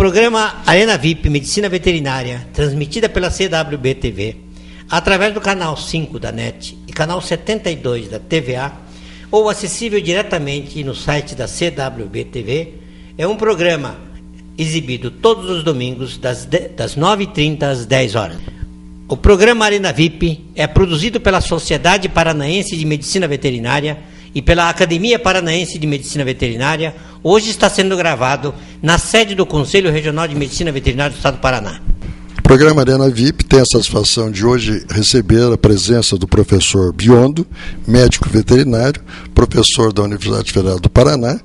programa Arena VIP Medicina Veterinária, transmitida pela CWB-TV, através do canal 5 da NET e canal 72 da TVA, ou acessível diretamente no site da CWB-TV, é um programa exibido todos os domingos das 9h30 às 10 horas. O programa Arena VIP é produzido pela Sociedade Paranaense de Medicina Veterinária e pela Academia Paranaense de Medicina Veterinária. Hoje está sendo gravado na sede do Conselho Regional de Medicina Veterinária do Estado do Paraná. O programa Arena VIP tem a satisfação de hoje receber a presença do professor Biondo, médico veterinário, professor da Universidade Federal do Paraná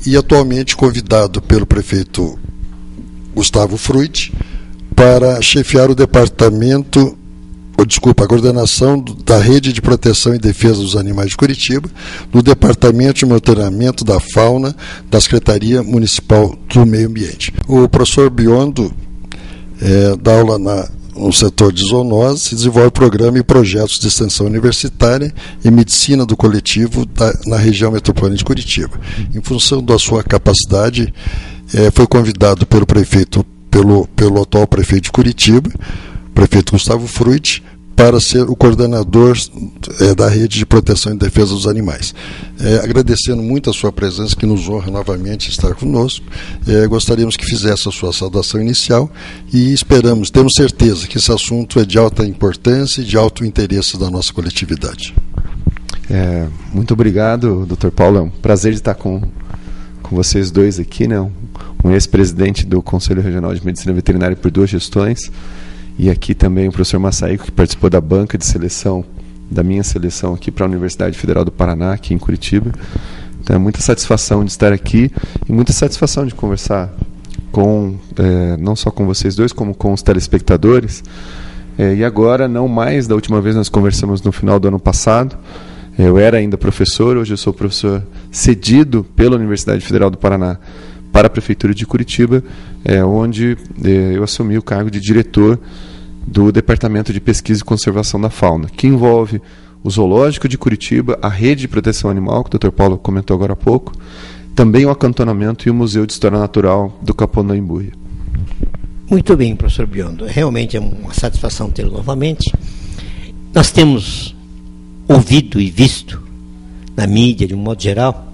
e atualmente convidado pelo prefeito Gustavo Frutti para chefiar o departamento, a coordenação da Rede de Proteção e Defesa dos Animais de Curitiba, no Departamento de Monitoramento da Fauna da Secretaria Municipal do Meio Ambiente. O professor Biondo dá aula no setor de zoonose e desenvolve programa e projetos de extensão universitária e medicina do coletivo na região metropolitana de Curitiba. Em função da sua capacidade, foi convidado pelo prefeito, pelo atual prefeito de Curitiba, prefeito Gustavo Frutti, para ser o coordenador da Rede de Proteção e Defesa dos Animais. Agradecendo muito a sua presença, que nos honra novamente estar conosco, gostaríamos que fizesse a sua saudação inicial e temos certeza que esse assunto é de alta importância e de alto interesse da nossa coletividade. Muito obrigado, Dr. Paulo. É um prazer de estar com vocês dois aqui, né? Um ex-presidente do Conselho Regional de Medicina Veterinária por 2 gestões, e aqui também o professor Massaico, que participou da banca de seleção, da minha seleção aqui para a Universidade Federal do Paraná, aqui em Curitiba. Então é muita satisfação de estar aqui e muita satisfação de conversar não só com vocês dois, como com os telespectadores. E agora, não mais, da última vez nós conversamos no final do ano passado. Eu era ainda professor, hoje eu sou professor cedido pela Universidade Federal do Paraná para a Prefeitura de Curitiba, onde eu assumi o cargo de diretor do Departamento de Pesquisa e Conservação da Fauna, que envolve o Zoológico de Curitiba, a Rede de Proteção Animal, que o Dr. Paulo comentou agora há pouco, também o acantonamento e o Museu de História Natural do Capão da Imbuia. Muito bem, professor Biondo. Realmente é uma satisfação tê-lo novamente. Nós temos ouvido e visto na mídia, de um modo geral,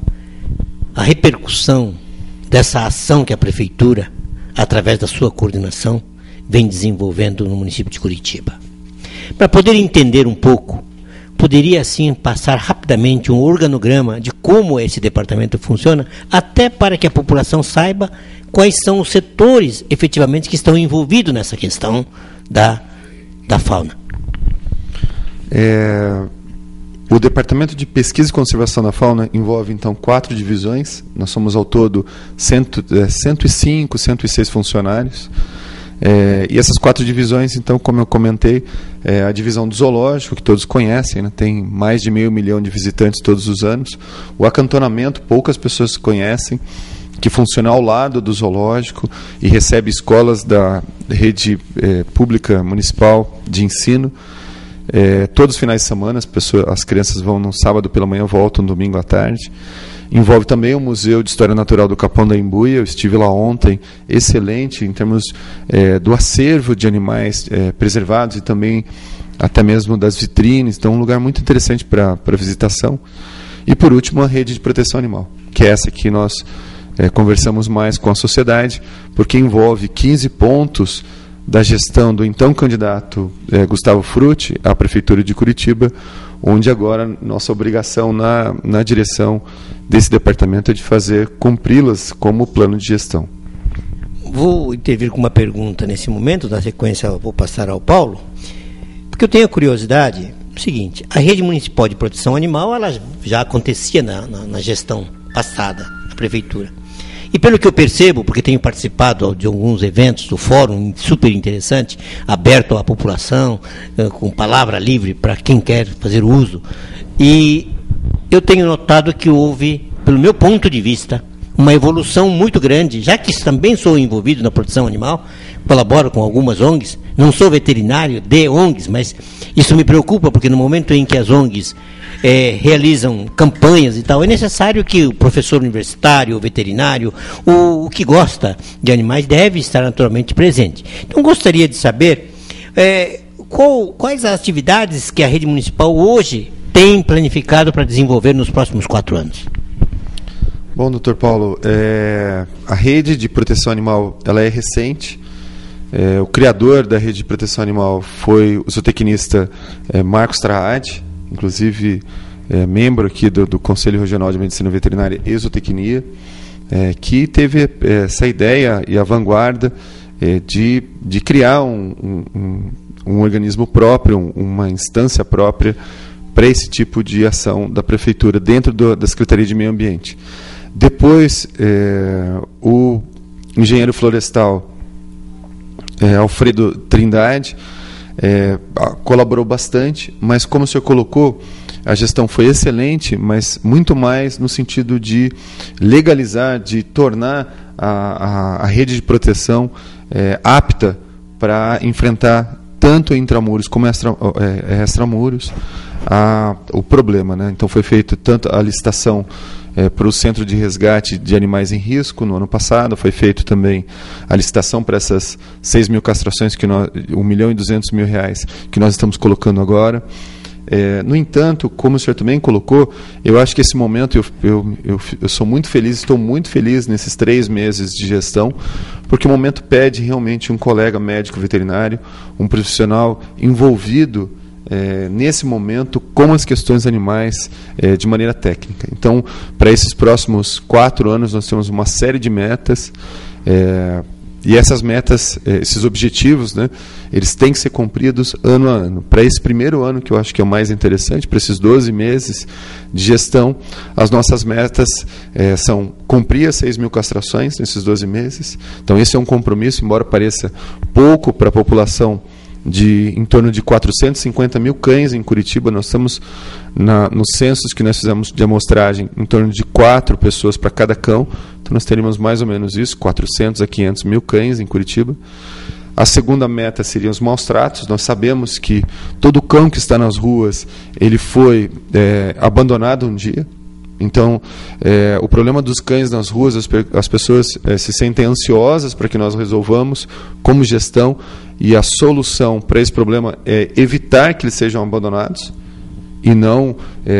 a repercussão dessa ação que a Prefeitura, através da sua coordenação, vem desenvolvendo no município de Curitiba. Para poder entender um pouco, poderia assim passar rapidamente um organograma de como esse departamento funciona, até para que a população saiba quais são os setores efetivamente que estão envolvidos nessa questão da fauna. O Departamento de Pesquisa e Conservação da Fauna envolve, então, 4 divisões. Nós somos, ao todo, 105, 106 funcionários. E essas 4 divisões, então, como eu comentei, a divisão do zoológico, que todos conhecem, né, tem mais de 500 mil de visitantes todos os anos. O acantonamento, poucas pessoas conhecem, que funciona ao lado do zoológico e recebe escolas da rede pública municipal de ensino. Todos os finais de semana, as crianças vão no sábado pela manhã, voltam no domingo à tarde. Envolve também o Museu de História Natural do Capão da Imbuia. Eu estive lá ontem, excelente em termos do acervo de animais preservados e também até mesmo das vitrines. Então, um lugar muito interessante para visitação. E, por último, a Rede de Proteção Animal, que é essa que nós conversamos mais com a sociedade, porque envolve 15 pontos da gestão do então candidato Gustavo Frutti à Prefeitura de Curitiba, onde agora nossa obrigação na direção desse departamento é de fazer cumpri-las como plano de gestão. Vou intervir com uma pergunta nesse momento, na sequência vou passar ao Paulo, porque eu tenho a curiosidade, seguinte, a Rede Municipal de Proteção Animal ela já acontecia na gestão passada da Prefeitura. E pelo que eu percebo, porque tenho participado de alguns eventos do fórum, super interessante, aberto à população, com palavra livre para quem quer fazer uso, e eu tenho notado que houve, pelo meu ponto de vista, uma evolução muito grande, já que também sou envolvido na produção animal, colaboro com algumas ONGs, não sou veterinário de ONGs, mas isso me preocupa, porque no momento em que as ONGs realizam campanhas e tal, é necessário que o professor universitário, o veterinário, o que gosta de animais, deve estar naturalmente presente. Então, gostaria de saber quais as atividades que a rede municipal hoje tem planificado para desenvolver nos próximos 4 anos. Bom, doutor Paulo, a rede de proteção animal ela é recente. O criador da rede de proteção animal foi o zootecnista Marcos Trahad, inclusive membro aqui do Conselho Regional de Medicina Veterinária e Zootecnia, que teve essa ideia e a vanguarda de criar um organismo próprio, uma instância própria para esse tipo de ação da Prefeitura dentro da Secretaria de Meio Ambiente. Depois, o engenheiro florestal Alfredo Trindade colaborou bastante, mas como o senhor colocou, a gestão foi excelente, mas muito mais no sentido de legalizar, de tornar a rede de proteção apta para enfrentar tanto intramuros como extramuros o problema, né? Então foi feito tanto a licitação para o Centro de Resgate de Animais em Risco no ano passado, foi feito também a licitação para essas 6 mil castrações, R$1.200.000 que nós estamos colocando agora. No entanto, como o senhor também colocou, eu acho que esse momento eu sou muito feliz, estou muito feliz nesses 3 meses de gestão, porque o momento pede realmente um colega médico veterinário, um profissional envolvido nesse momento com as questões animais de maneira técnica. Então, para esses próximos 4 anos, nós temos uma série de metas, e essas metas, esses objetivos, né, eles têm que ser cumpridos ano a ano. Para esse primeiro ano, que eu acho que é o mais interessante, para esses 12 meses de gestão, as nossas metas são cumprir as 6 mil castrações nesses 12 meses. Então, esse é um compromisso, embora pareça pouco para a população em torno de 450 mil cães em Curitiba. Nós estamos nos censos que nós fizemos de amostragem em torno de 4 pessoas para cada cão. Então nós teríamos mais ou menos isso, 400 a 500 mil cães em Curitiba. A segunda meta seriam os maus tratos. Nós sabemos que todo cão que está nas ruas, ele foi abandonado um dia. Então, o problema dos cães nas ruas, as pessoas se sentem ansiosas para que nós resolvamos como gestão, e a solução para esse problema é evitar que eles sejam abandonados e não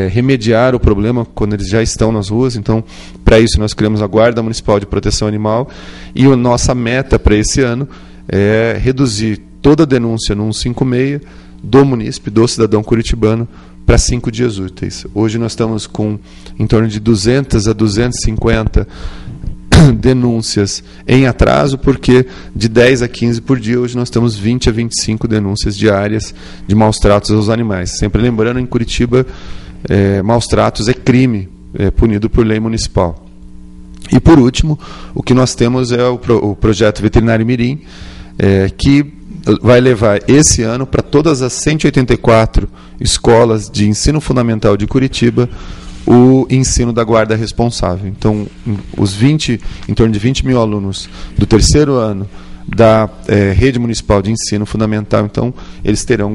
remediar o problema quando eles já estão nas ruas. Então, para isso, nós criamos a Guarda Municipal de Proteção Animal, e a nossa meta para esse ano é reduzir toda a denúncia no 156 do munícipe, do cidadão curitibano, para 5 dias úteis. Hoje nós estamos com em torno de 200 a 250 denúncias em atraso, porque de 10 a 15 por dia, hoje nós temos 20 a 25 denúncias diárias de maus tratos aos animais. Sempre lembrando, em Curitiba, maus tratos é crime, punido por lei municipal. E por último, o que nós temos é o projeto Veterinário Mirim, que vai levar esse ano para todas as 184 escolas de ensino fundamental de Curitiba o ensino da guarda responsável. Então, em torno de 20 mil alunos do 3º ano da rede municipal de ensino fundamental, então, eles terão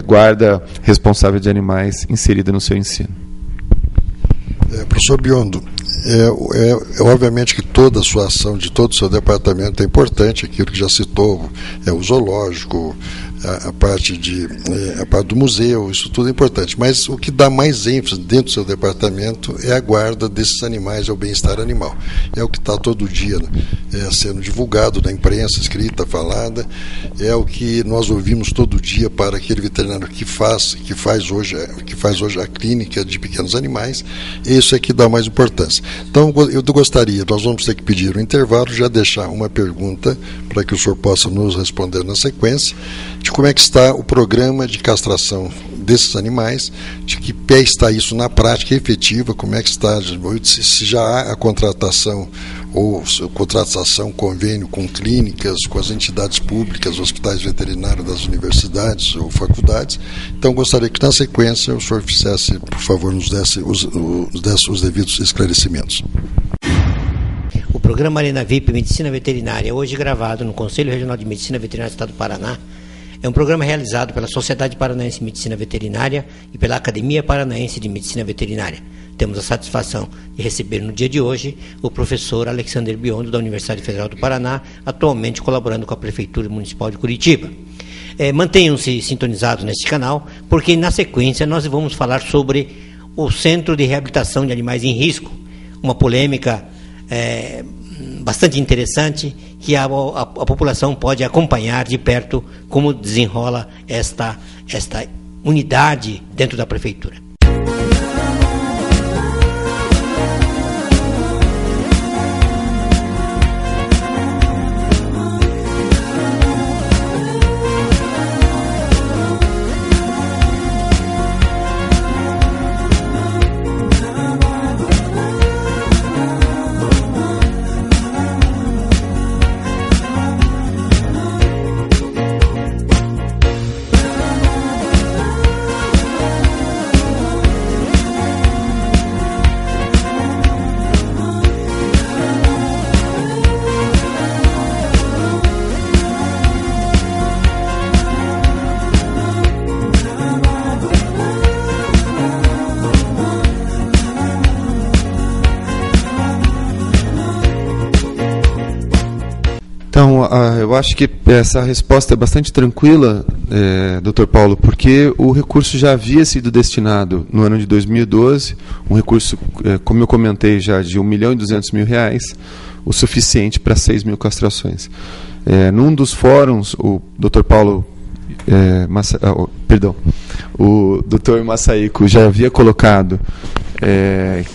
guarda responsável de animais inserida no seu ensino. Professor Biondo, obviamente que toda a sua ação, de todo o seu departamento é importante, aquilo que já citou, o zoológico, a parte do museu, isso tudo é importante, mas o que dá mais ênfase dentro do seu departamento é a guarda desses animais, é o bem-estar animal. É o que está todo dia sendo divulgado na imprensa, escrita, falada, é o que nós ouvimos todo dia para aquele veterinário que faz hoje a clínica de pequenos animais. Isso é que dá mais importância. Então, eu gostaria, nós vamos ter que pedir um intervalo, já deixar uma pergunta para que o senhor possa nos responder na sequência, de como é que está o programa de castração desses animais, de que pé está isso na prática efetiva, como é que está, se já há a contratação ou convênio com clínicas, com as entidades públicas, hospitais veterinários das universidades ou faculdades. Então, gostaria que, na sequência, o senhor fizesse, por favor, nos desse os devidos esclarecimentos. programa Arena VIP Medicina Veterinária, hoje gravado no Conselho Regional de Medicina Veterinária do Estado do Paraná, é um programa realizado pela Sociedade Paranaense de Medicina Veterinária e pela Academia Paranaense de Medicina Veterinária. Temos a satisfação de receber no dia de hoje o professor Alexander Biondo, da Universidade Federal do Paraná, atualmente colaborando com a Prefeitura Municipal de Curitiba. Mantenham-se sintonizados neste canal, porque na sequência nós vamos falar sobre o Centro de Reabilitação de Animais em Risco, uma polêmica bastante interessante, que a população pode acompanhar de perto como desenrola esta unidade dentro da Prefeitura. Então, eu acho que essa resposta é bastante tranquila, Dr. Paulo, porque o recurso já havia sido destinado no ano de 2012, um recurso, como eu comentei já, de R$ 1.200.000, o suficiente para 6 mil castrações. Num dos fóruns, o Dr. Paulo, o Dr. Massaico já havia colocado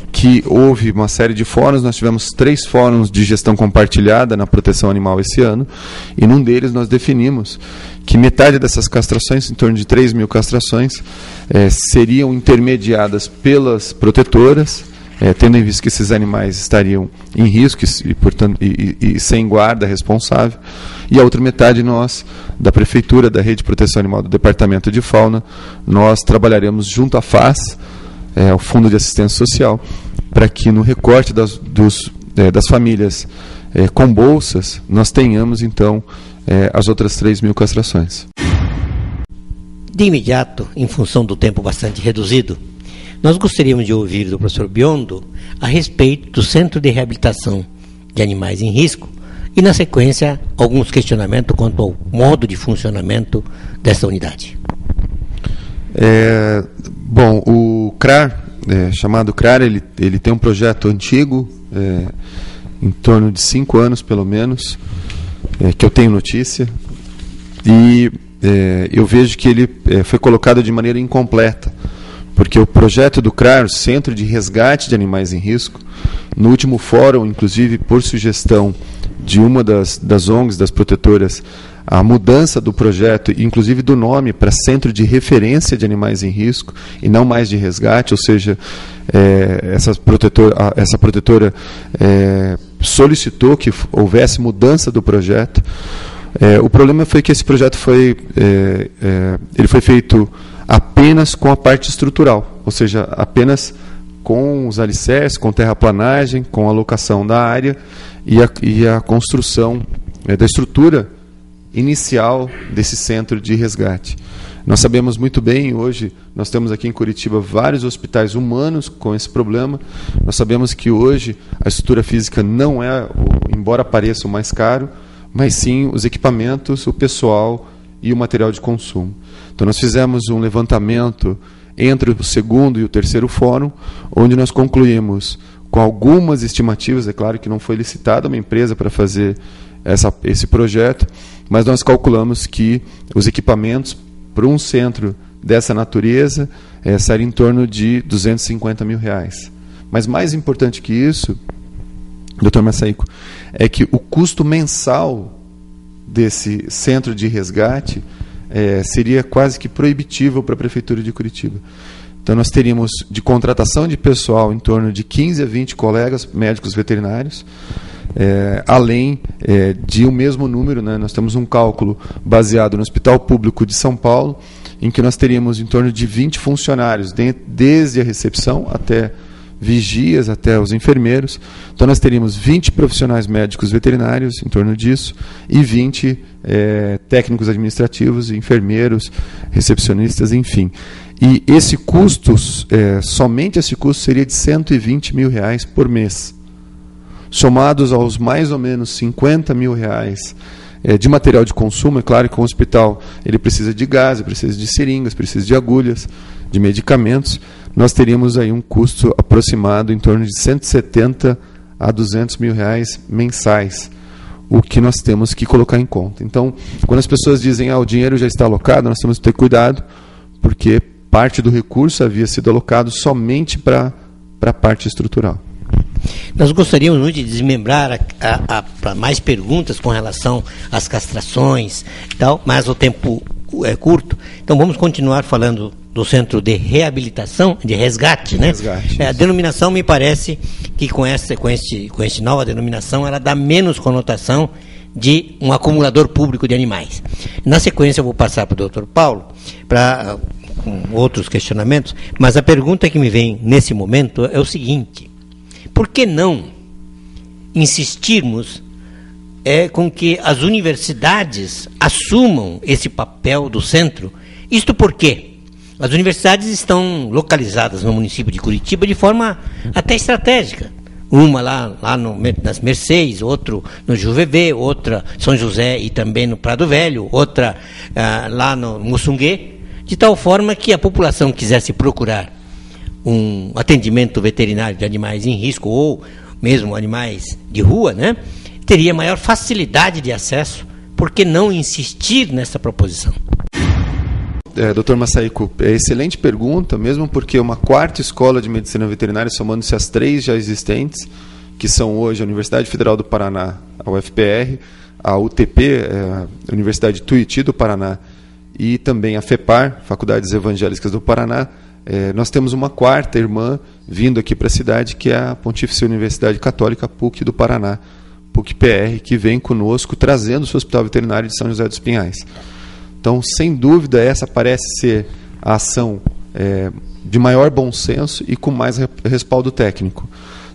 que houve uma série de fóruns. Nós tivemos 3 fóruns de gestão compartilhada na proteção animal esse ano, e num deles nós definimos que metade dessas castrações, em torno de 3 mil castrações, seriam intermediadas pelas protetoras, tendo em vista que esses animais estariam em risco e, portanto, e sem guarda responsável, e a outra metade nós, da Prefeitura, da Rede de Proteção Animal do Departamento de Fauna, nós trabalharemos junto à FAS, o Fundo de Assistência Social, para que no recorte das famílias com bolsas, nós tenhamos então as outras 3 mil castrações. De imediato, em função do tempo bastante reduzido, nós gostaríamos de ouvir do professor Biondo a respeito do Centro de Reabilitação de Animais em Risco e, na sequência, alguns questionamentos quanto ao modo de funcionamento dessa unidade. Bom, o CRAR, chamado CRAR, ele tem um projeto antigo, em torno de 5 anos pelo menos, que eu tenho notícia, e eu vejo que ele foi colocado de maneira incompleta, porque o projeto do CRAR, o Centro de Resgate de Animais em Risco, no último fórum, inclusive por sugestão de uma das ONGs, das protetoras, a mudança do projeto, inclusive do nome, para Centro de Referência de Animais em Risco, e não mais de resgate, ou seja, essa protetora solicitou que houvesse mudança do projeto. O problema foi que esse projeto ele foi feito apenas com a parte estrutural, ou seja, apenas com os alicerces, com terraplanagem, com a alocação da área e a construção da estrutura inicial desse centro de resgate. Nós sabemos muito bem, hoje nós temos aqui em Curitiba vários hospitais humanos com esse problema. Nós sabemos que hoje a estrutura física não é, embora pareça o mais caro, mas sim os equipamentos, o pessoal e o material de consumo. Então nós fizemos um levantamento entre o segundo e o terceiro fórum, onde nós concluímos com algumas estimativas. É claro que não foi licitada uma empresa para fazer esse projeto, mas nós calculamos que os equipamentos para um centro dessa natureza seriam em torno de R$ 250 mil. Mas mais importante que isso, Dr. Massaico, é que o custo mensal desse centro de resgate seria quase que proibitivo para a Prefeitura de Curitiba. Então nós teríamos de contratação de pessoal em torno de 15 a 20 colegas médicos veterinários, além de o mesmo número, né, nós temos um cálculo baseado no Hospital Público de São Paulo, em que nós teríamos em torno de 20 funcionários, desde a recepção até vigias até os enfermeiros. Então nós teríamos 20 profissionais médicos veterinários, em torno disso, e 20 técnicos administrativos, enfermeiros, recepcionistas, enfim. E esse custo, somente esse custo seria de R$120 mil por mês, somados aos mais ou menos R$50 mil de material de consumo. É claro que o hospital ele precisa de gás, precisa de seringas, precisa de agulhas, de medicamentos. Nós teríamos aí um custo aproximado em torno de 170 a R$200 mil mensais, o que nós temos que colocar em conta. Então, quando as pessoas dizem o dinheiro já está alocado, nós temos que ter cuidado, porque parte do recurso havia sido alocado somente para a parte estrutural. Nós gostaríamos muito de desmembrar para mais perguntas com relação às castrações e tal, mas o tempo é curto, então vamos continuar falando do centro de reabilitação, de resgate, né? Resgate, a denominação me parece que com esta nova denominação ela dá menos conotação de um acumulador público de animais. Na sequência eu vou passar para o Dr. Paulo para com outros questionamentos, mas a pergunta que me vem nesse momento é o seguinte: por que não insistirmos com que as universidades assumam esse papel do centro? Isto porque as universidades estão localizadas no município de Curitiba de forma até estratégica. Uma lá nas Mercês, outra no Juvevê, outra São José e também no Prado Velho, outra lá no Mussunguê, de tal forma que a população quisesse procurar um atendimento veterinário de animais em risco ou mesmo animais de rua, né, teria maior facilidade de acesso. Por que não insistir nessa proposição? Dr. Massaico, excelente pergunta, mesmo porque uma quarta escola de medicina veterinária, somando-se as 3 já existentes, que são hoje a Universidade Federal do Paraná, a UFPR, a UTP, a Universidade Tuiuti do Paraná, e também a FEPAR, Faculdades Evangélicas do Paraná, nós temos uma quarta irmã vindo aqui para a cidade, que é a Pontífice Universidade Católica PUC do Paraná, PUC-PR, que vem conosco trazendo o seu Hospital Veterinário de São José dos Pinhais. Então, sem dúvida, essa parece ser a ação de maior bom senso e com mais respaldo técnico.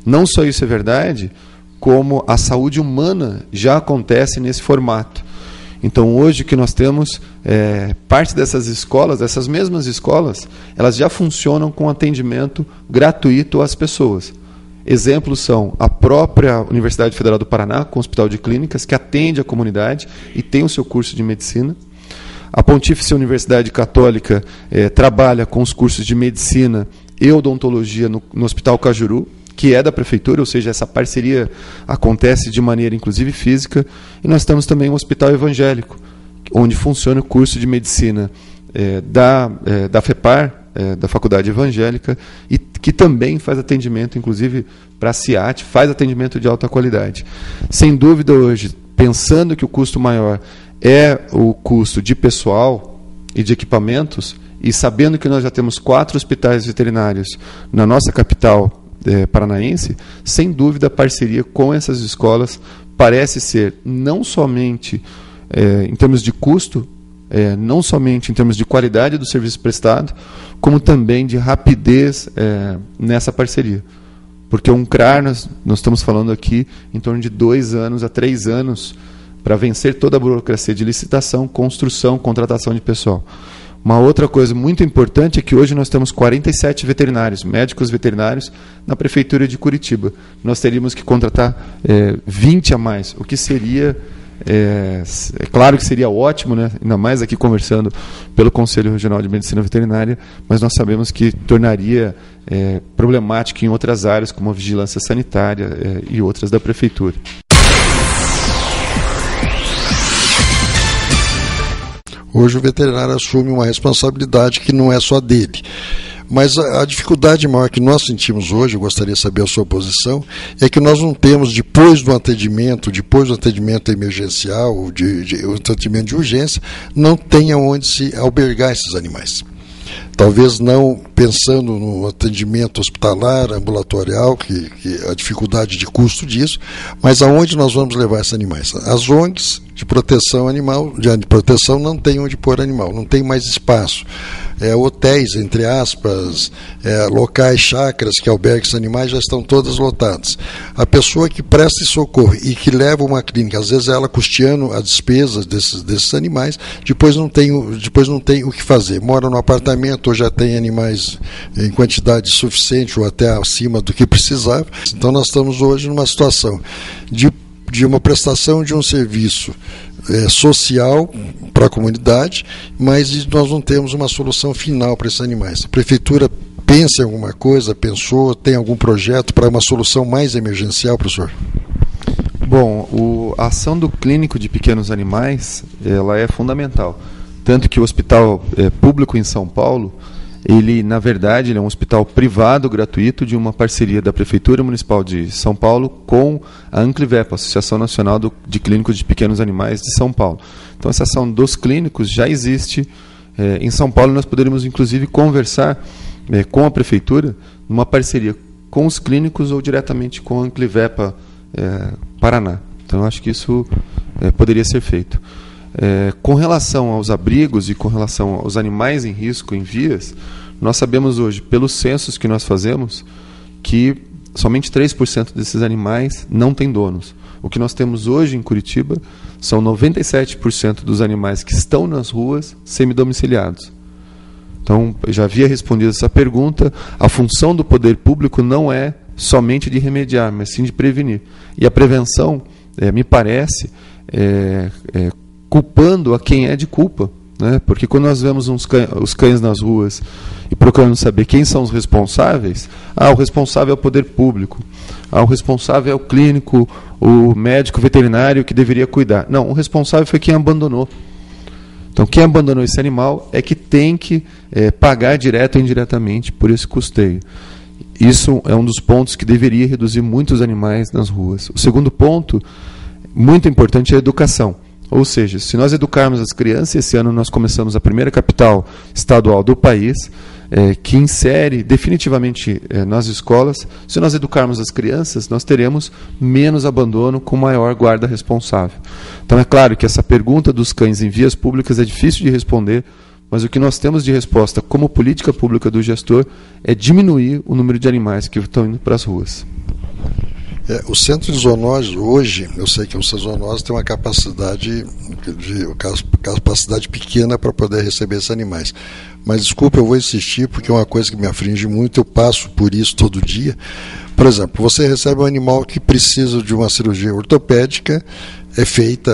Não só isso é verdade, como a saúde humana já acontece nesse formato. Então, hoje o que nós temos, parte dessas escolas, dessas mesmas escolas, elas já funcionam com atendimento gratuito às pessoas. Exemplos são a própria Universidade Federal do Paraná, com o Hospital de Clínicas, que atende a comunidade e tem o seu curso de medicina. A Pontífice Universidade Católica trabalha com os cursos de medicina e odontologia no Hospital Cajuru, que é da prefeitura, ou seja, essa parceria acontece de maneira inclusive física. E nós temos também um hospital evangélico, onde funciona o curso de medicina da FEPAR, da Faculdade Evangélica, e que também faz atendimento, inclusive para a CIAT, faz atendimento de alta qualidade. Sem dúvida, hoje, pensando que o custo maior é o custo de pessoal e de equipamentos, e sabendo que nós já temos 4 hospitais veterinários na nossa capital paranaense, sem dúvida a parceria com essas escolas parece ser não somente em termos de custo, não somente em termos de qualidade do serviço prestado, como também de rapidez nessa parceria. Porque um CRAR, nós estamos falando aqui em torno de 2 anos a 3 anos para vencer toda a burocracia de licitação, construção, contratação de pessoal. Uma outra coisa muito importante é que hoje nós temos 47 veterinários, médicos veterinários, na Prefeitura de Curitiba. Nós teríamos que contratar 20 a mais, o que seria, é claro que seria ótimo, né? Ainda mais aqui conversando pelo Conselho Regional de Medicina Veterinária, mas nós sabemos que tornaria problemático em outras áreas, como a vigilância sanitária e outras da Prefeitura. Hoje o veterinário assume uma responsabilidade que não é só dele. Mas a dificuldade maior que nós sentimos hoje, eu gostaria de saber a sua posição, é que nós não temos, depois do atendimento emergencial, o atendimento de urgência, não tem onde se albergar esses animais. Talvez não pensando no atendimento hospitalar, ambulatorial, que a dificuldade de custo disso, mas aonde nós vamos levar esses animais? As ONGs, de proteção animal, de proteção não tem onde pôr animal, não tem mais espaço. Hotéis, entre aspas, locais, chácaras que albergam esses animais já estão todas lotadas. A pessoa que presta socorro e que leva uma clínica, às vezes ela custeando as despesas desses animais, depois não tem o que fazer. Mora no apartamento ou já tem animais em quantidade suficiente ou até acima do que precisava. Então nós estamos hoje numa situação de uma prestação de um serviço social para a comunidade, mas nós não temos uma solução final para esses animais. A prefeitura pensa em alguma coisa, tem algum projeto para uma solução mais emergencial, professor? Bom, a ação do clínico de pequenos animais, ela é fundamental. Tanto que o hospital público em São Paulo, ele, na verdade, ele é um hospital privado, gratuito, de uma parceria da Prefeitura Municipal de São Paulo com a Anclivepa, Associação Nacional de Clínicos de Pequenos Animais de São Paulo. Então, essa ação dos clínicos já existe em São Paulo. Nós poderíamos, inclusive, conversar com a Prefeitura numa parceria com os clínicos ou diretamente com a Anclivepa Paraná. Então, eu acho que isso poderia ser feito. Com relação aos abrigos e com relação aos animais em risco em vias, nós sabemos hoje, pelos censos que nós fazemos, que somente 3% desses animais não têm donos. O que nós temos hoje em Curitiba são 97% dos animais que estão nas ruas semidomiciliados. Então, eu já havia respondido essa pergunta. A função do poder público não é somente de remediar, mas sim de prevenir. E a prevenção, me parece, culpando a quem é de culpa, né? Porque quando nós vemos os cães nas ruas e procuramos saber quem são os responsáveis, o responsável é o poder público, o responsável é o clínico, o médico veterinário que deveria cuidar. Não, o responsável foi quem abandonou. Então, quem abandonou esse animal é que tem que pagar direto ou indiretamente por esse custeio. Isso é um dos pontos que deveria reduzir muitos animais nas ruas. O segundo ponto, muito importante, é a educação. Ou seja, se nós educarmos as crianças, esse ano nós começamos a primeira capital estadual do país, que insere definitivamente nas escolas. Se nós educarmos as crianças, nós teremos menos abandono com maior guarda responsável. Então é claro que essa pergunta dos cães em vias públicas é difícil de responder, mas o que nós temos de resposta como política pública do gestor é diminuir o número de animais que estão indo para as ruas. O centro de zoonose hoje, eu sei que o centro de zoonose tem uma capacidade pequena para poder receber esses animais. Mas desculpa, eu vou insistir porque é uma coisa que me aflige muito, eu passo por isso todo dia. Por exemplo, você recebe um animal que precisa de uma cirurgia ortopédica, é feita,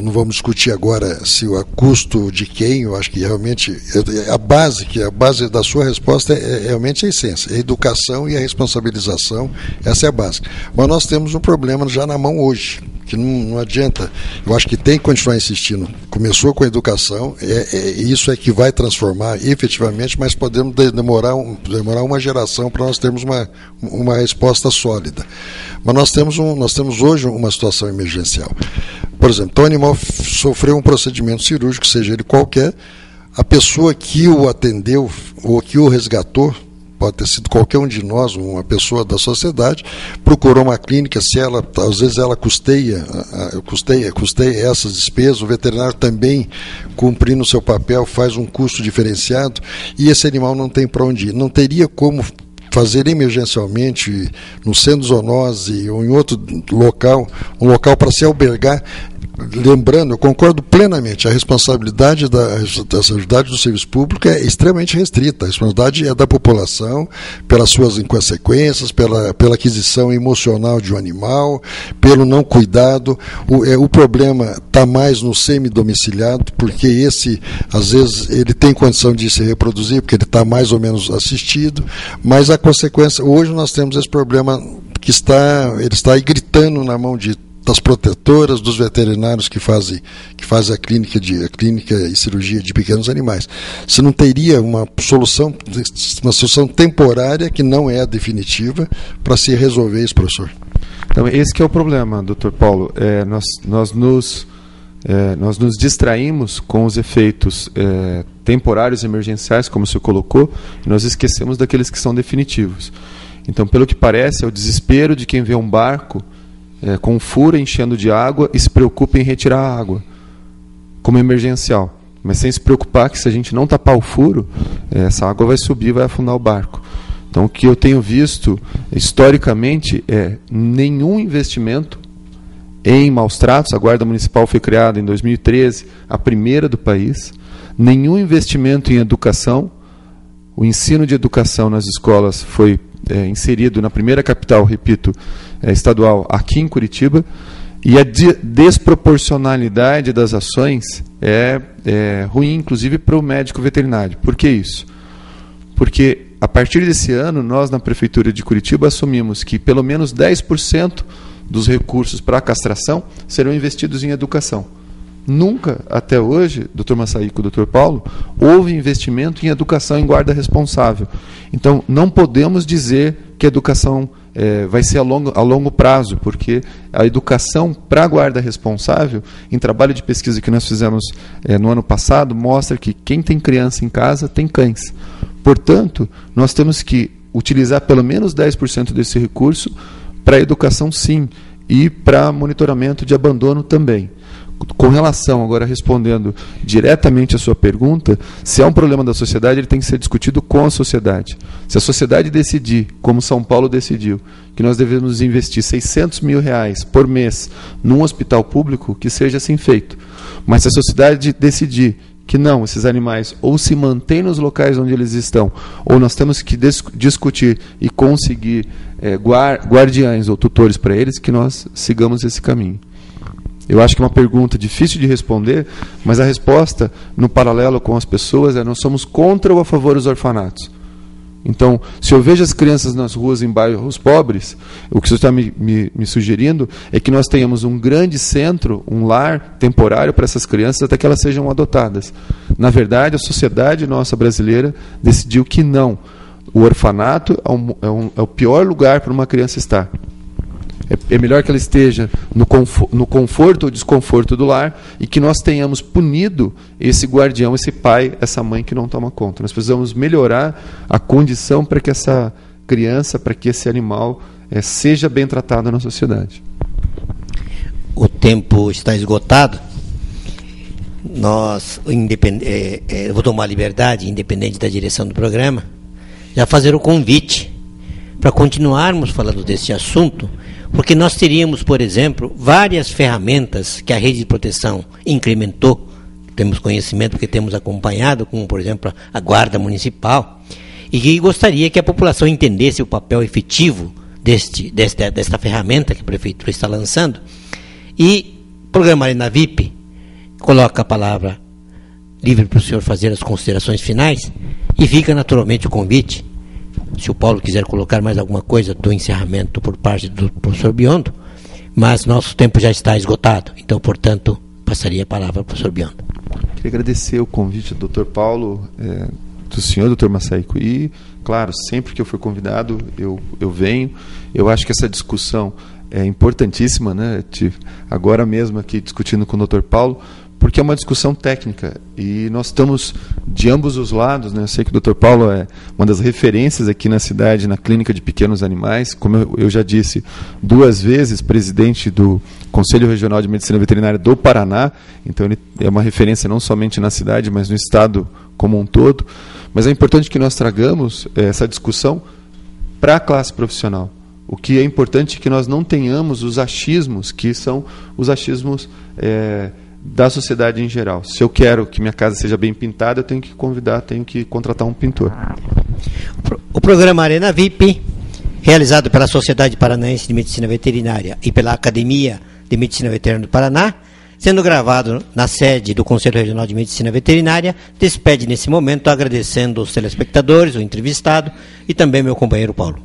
não vamos discutir agora se o custo de quem, eu acho que realmente a base da sua resposta é realmente a essência, a educação e a responsabilização, essa é a base. Mas nós temos um problema já na mão hoje, que não adianta, eu acho que tem que continuar insistindo. Começou com a educação, isso é que vai transformar efetivamente, mas podemos demorar uma geração para nós termos uma resposta sólida. Mas nós temos hoje uma situação emergencial. Por exemplo, então o animal sofreu um procedimento cirúrgico, seja ele qualquer, a pessoa que o atendeu ou que o resgatou, pode ter sido qualquer um de nós, uma pessoa da sociedade, procurou uma clínica, às vezes ela custeia essas despesas, o veterinário também, cumprindo o seu papel, faz um custo diferenciado, e esse animal não tem para onde ir. Não teria como fazer emergencialmente no centro de zoonose ou em outro local, um local para se albergar. Lembrando, eu concordo plenamente, a responsabilidade do serviço público é extremamente restrita. A responsabilidade é da população, pelas suas inconsequências, pela aquisição emocional de um animal, pelo não cuidado. O problema está mais no semi-domiciliado, porque esse, às vezes, ele tem condição de se reproduzir, porque ele está mais ou menos assistido, mas a consequência, hoje nós temos esse problema que ele está aí gritando na mão das protetoras, dos veterinários que fazem a clínica e cirurgia de pequenos animais. Se não teria uma solução temporária que não é a definitiva para se resolver isso, professor? Então, esse que é o problema, doutor Paulo. Nós nos distraímos com os efeitos temporários emergenciais, como o senhor colocou, e nós esquecemos daqueles que são definitivos. Então, pelo que parece, é o desespero de quem vê um barco com um furo enchendo de água e se preocupa em retirar a água como emergencial, mas sem se preocupar que se a gente não tapar o furo, essa água vai subir e vai afundar o barco. Então, o que eu tenho visto historicamente é nenhum investimento em maus tratos. A Guarda Municipal foi criada em 2013, a primeira do país. Nenhum investimento em educação. O ensino de educação nas escolas foi inserido na primeira capital, repito, estadual, aqui em Curitiba. E a desproporcionalidade das ações é ruim, inclusive, para o médico veterinário. Por que isso? Porque, a partir desse ano, nós, na Prefeitura de Curitiba, assumimos que pelo menos 10% dos recursos para a castração serão investidos em educação. Nunca, até hoje, Dr. Massaico e Dr. Paulo, houve investimento em educação em guarda responsável. Então, não podemos dizer que a educação vai ser a longo prazo, porque a educação para a guarda responsável, em trabalho de pesquisa que nós fizemos no ano passado, mostra que quem tem criança em casa tem cães. Portanto, nós temos que utilizar pelo menos 10% desse recurso para a educação, sim, e para monitoramento de abandono também. Com relação, agora respondendo diretamente a sua pergunta, se há um problema da sociedade, ele tem que ser discutido com a sociedade. Se a sociedade decidir, como São Paulo decidiu, que nós devemos investir R$600 mil por mês num hospital público, que seja assim feito. Mas se a sociedade decidir que não, esses animais ou se mantêm nos locais onde eles estão, ou nós temos que discutir e conseguir guardiães ou tutores para eles, que nós sigamos esse caminho. Eu acho que é uma pergunta difícil de responder, mas a resposta, no paralelo com as pessoas, nós somos contra ou a favor dos orfanatos. Então, se eu vejo as crianças nas ruas em bairros pobres, o que você está me sugerindo é que nós tenhamos um grande centro, um lar temporário para essas crianças até que elas sejam adotadas. Na verdade, a sociedade nossa brasileira decidiu que não. O orfanato é o pior lugar para uma criança estar. É melhor que ela esteja no conforto ou desconforto do lar e que nós tenhamos punido esse guardião, esse pai, essa mãe que não toma conta. Nós precisamos melhorar a condição para que essa criança, para que esse animal seja bem tratado na sociedade. O tempo está esgotado. Eu vou tomar liberdade, independente da direção do programa, já fazer o convite para continuarmos falando desse assunto, porque nós teríamos, por exemplo, várias ferramentas que a rede de proteção incrementou, temos conhecimento porque temos acompanhado, como, por exemplo, a Guarda Municipal, e que gostaria que a população entendesse o papel efetivo desta ferramenta que a Prefeitura está lançando. E o programa Arena VIP coloca a palavra livre para o senhor fazer as considerações finais, e fica naturalmente o convite. Se o Paulo quiser colocar mais alguma coisa do encerramento por parte do professor Biondo, mas nosso tempo já está esgotado. Então, portanto, passaria a palavra ao professor Biondo. Queria agradecer o convite do Dr. Paulo, do senhor, Dr. Massaico. E, claro, sempre que eu for convidado, eu venho. Eu acho que essa discussão é importantíssima, né? Agora mesmo aqui discutindo com o Dr. Paulo, porque é uma discussão técnica e nós estamos de ambos os lados, né? Eu sei que o Dr. Paulo é uma das referências aqui na cidade, na clínica de pequenos animais, como eu já disse, 2 vezes presidente do Conselho Regional de Medicina Veterinária do Paraná, então ele é uma referência não somente na cidade, mas no estado como um todo. Mas é importante que nós tragamos essa discussão para a classe profissional. O que é importante é que nós não tenhamos os achismos, que são os achismos da sociedade em geral. Se eu quero que minha casa seja bem pintada, eu tenho que contratar um pintor. O programa Arena VIP, realizado pela Sociedade Paranaense de Medicina Veterinária e pela Academia de Medicina Veterinária do Paraná, sendo gravado na sede do Conselho Regional de Medicina Veterinária, despede nesse momento agradecendo os telespectadores, o entrevistado e também meu companheiro Paulo.